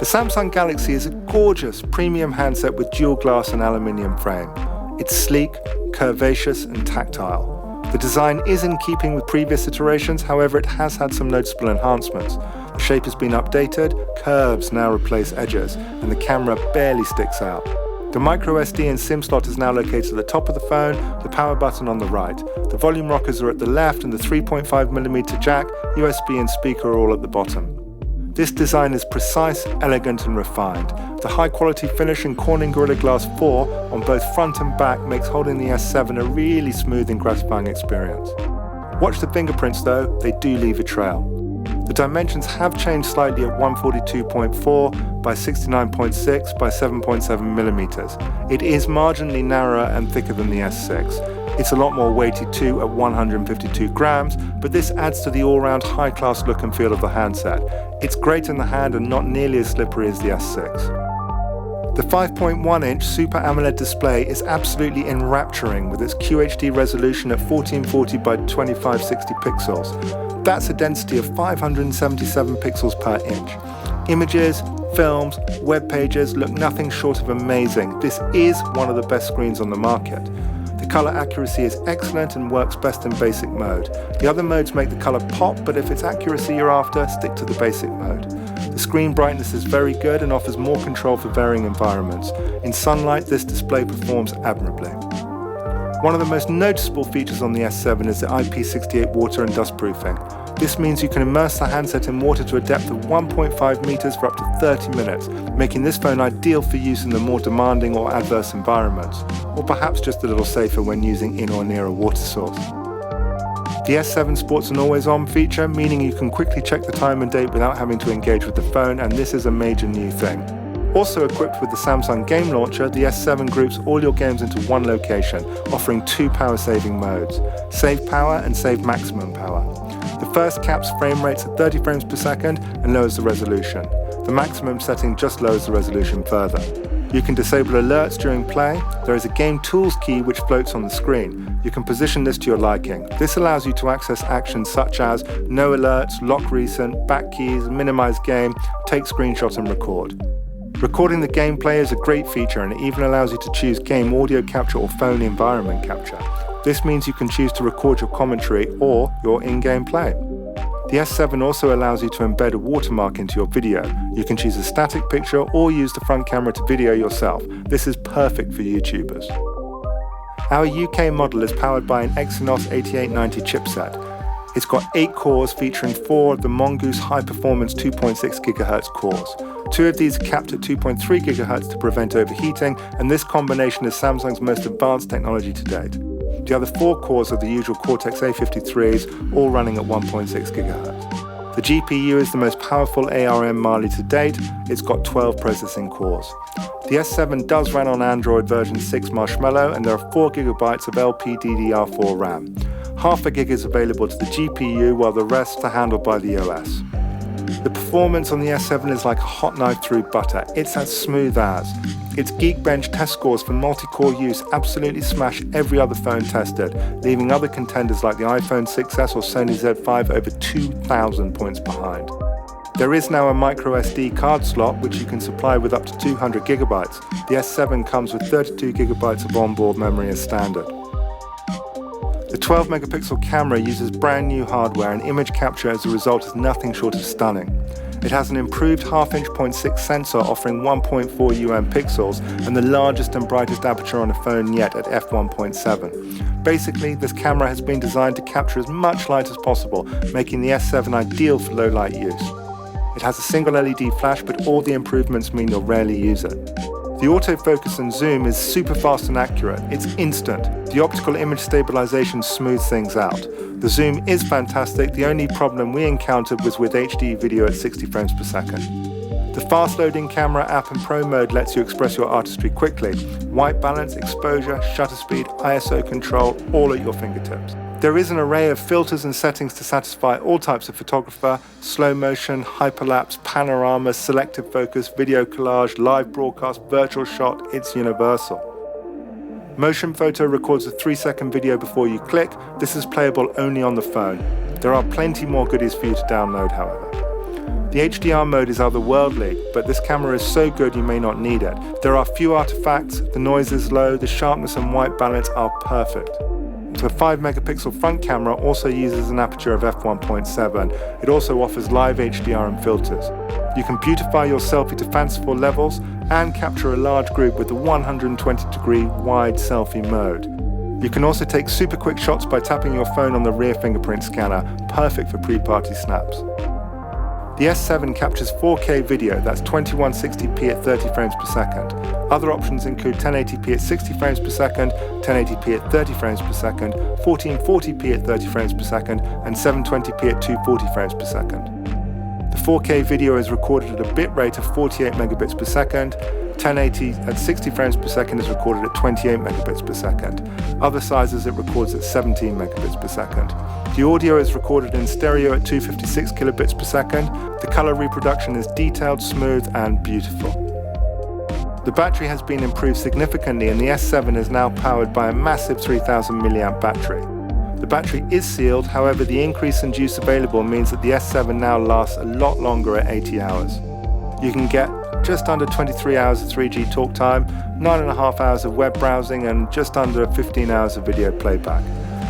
The Samsung Galaxy is a gorgeous premium handset with dual glass and aluminium frame. It's sleek, curvaceous and tactile. The design is in keeping with previous iterations, however it has had some noticeable enhancements. The shape has been updated, curves now replace edges, and the camera barely sticks out. The microSD and SIM slot is now located at the top of the phone, the power button on the right. The volume rockers are at the left and the 3.5mm jack, USB and speaker are all at the bottom. This design is precise, elegant and refined. The high-quality finish in Corning Gorilla Glass 4 on both front and back makes holding the S7 a really smooth and gratifying experience. Watch the fingerprints though, they do leave a trail. The dimensions have changed slightly at 142.4 by 69.6 by 7.7mm. It is marginally narrower and thicker than the S6. It's a lot more weighty too at 152 grams, but this adds to the all-round high-class look and feel of the handset. It's great in the hand and not nearly as slippery as the S6. The 5.1-inch Super AMOLED display is absolutely enrapturing with its QHD resolution at 1440 by 2560 pixels. That's a density of 577 pixels per inch. Images, films, web pages look nothing short of amazing. This is one of the best screens on the market. The color accuracy is excellent and works best in basic mode. The other modes make the color pop, but if it's accuracy you're after, stick to the basic mode. The screen brightness is very good and offers more control for varying environments. In sunlight, this display performs admirably. One of the most noticeable features on the S7 is the IP68 water and dust proofing. This means you can immerse the handset in water to a depth of 1.5 meters for up to 30 minutes, making this phone ideal for use in the more demanding or adverse environments, or perhaps just a little safer when using in or near a water source. The S7 sports an always-on feature, meaning you can quickly check the time and date without having to engage with the phone, and this is a major new thing. Also equipped with the Samsung Game Launcher, the S7 groups all your games into one location, offering two power-saving modes, Save Power and Save Maximum Power. The first caps frame rates at 30 frames per second and lowers the resolution. The maximum setting just lowers the resolution further. You can disable alerts during play. There is a Game Tools key which floats on the screen. You can position this to your liking. This allows you to access actions such as no alerts, lock recent, back keys, minimize game, take screenshot and record. Recording the gameplay is a great feature and it even allows you to choose game audio capture or phone environment capture. This means you can choose to record your commentary or your in-game play. The S7 also allows you to embed a watermark into your video. You can choose a static picture or use the front camera to video yourself. This is perfect for YouTubers. Our UK model is powered by an Exynos 8890 chipset. It's got 8 cores featuring 4 of the Mongoose high-performance 2.6 GHz cores. 2 of these are capped at 2.3 GHz to prevent overheating, and this combination is Samsung's most advanced technology to date. The other 4 cores are the usual Cortex A53s, all running at 1.6 GHz. The GPU is the most powerful ARM Mali to date. It's got 12 processing cores. The S7 does run on Android version 6 Marshmallow, and there are 4 GB of LPDDR4 RAM. Half a gig is available to the GPU, while the rest are handled by the OS. The performance on the S7 is like a hot knife through butter. It's as smooth as. Its Geekbench test scores for multi-core use absolutely smash every other phone tested, leaving other contenders like the iPhone 6s or Sony Z5 over 2,000 points behind. There is now a microSD card slot which you can supply with up to 200 GB. The S7 comes with 32 GB of onboard memory as standard. The 12 megapixel camera uses brand new hardware and image capture as a result is nothing short of stunning. It has an improved half-inch 0.6 sensor offering 1.4 pixels and the largest and brightest aperture on a phone yet at f1.7. Basically, this camera has been designed to capture as much light as possible, making the S7 ideal for low light use. It has a single LED flash, but all the improvements mean you'll rarely use it. The autofocus and zoom is super fast and accurate. It's instant. The optical image stabilization smooths things out. The zoom is fantastic. The only problem we encountered was with HD video at 60 frames per second. The fast-loading camera app and Pro mode lets you express your artistry quickly. White balance, exposure, shutter speed, ISO control, all at your fingertips. There is an array of filters and settings to satisfy all types of photographer: slow motion, hyperlapse, panorama, selective focus, video collage, live broadcast, virtual shot. It's universal. Motion photo records a 3-second video before you click. This is playable only on the phone. There are plenty more goodies for you to download, however. The HDR mode is otherworldly, but this camera is so good you may not need it. There are few artifacts, the noise is low, the sharpness and white balance are perfect. The 5-megapixel front camera also uses an aperture of f1.7. It also offers live HDR and filters. You can beautify your selfie to fanciful levels and capture a large group with the 120-degree wide selfie mode. You can also take super quick shots by tapping your phone on the rear fingerprint scanner, perfect for pre-party snaps. The S7 captures 4K video, that's 2160p at 30 frames per second. Other options include 1080p at 60 frames per second, 1080p at 30 frames per second, 1440p at 30 frames per second, and 720p at 240 frames per second. The 4K video is recorded at a bitrate of 48 megabits per second. 1080 at 60 frames per second is recorded at 28 megabits per second. Other sizes it records at 17 megabits per second. The audio is recorded in stereo at 256 kilobits per second. The color reproduction is detailed, smooth, and beautiful. The battery has been improved significantly, and the S7 is now powered by a massive 3000 milliamp battery. The battery is sealed, however the increase in juice available means that the S7 now lasts a lot longer at 80 hours. You can get just under 23 hours of 3G talk time, 9.5 hours of web browsing, and just under 15 hours of video playback.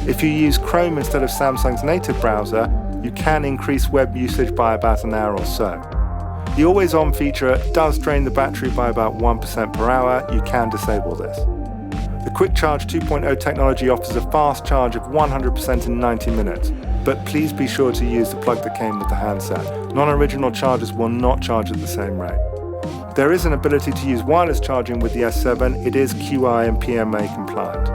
If you use Chrome instead of Samsung's native browser, you can increase web usage by about an hour or so. The always-on feature does drain the battery by about 1% per hour. You can disable this. The Quick Charge 2.0 technology offers a fast charge of 100% in 90 minutes, but please be sure to use the plug that came with the handset. Non-original chargers will not charge at the same rate. There is an ability to use wireless charging with the S7. It is QI and PMA compliant.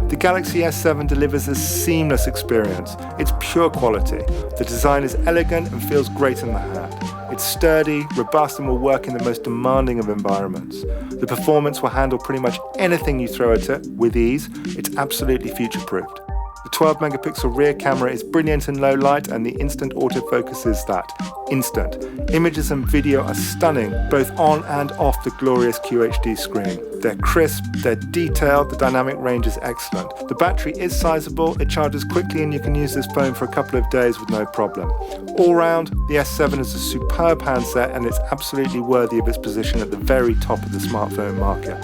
The Galaxy S7 delivers a seamless experience. It's pure quality. The design is elegant and feels great in the hand. It's sturdy, robust, and will work in the most demanding of environments. The performance will handle pretty much anything you throw at it with ease. It's absolutely future-proofed. The 12-megapixel rear camera is brilliant in low light, and the instant autofocus is that. Instant. Images and video are stunning, both on and off the glorious QHD screen. They're crisp, they're detailed, the dynamic range is excellent. The battery is sizable, it charges quickly, and you can use this phone for a couple of days with no problem. All round, the S7 is a superb handset, and it's absolutely worthy of its position at the very top of the smartphone market.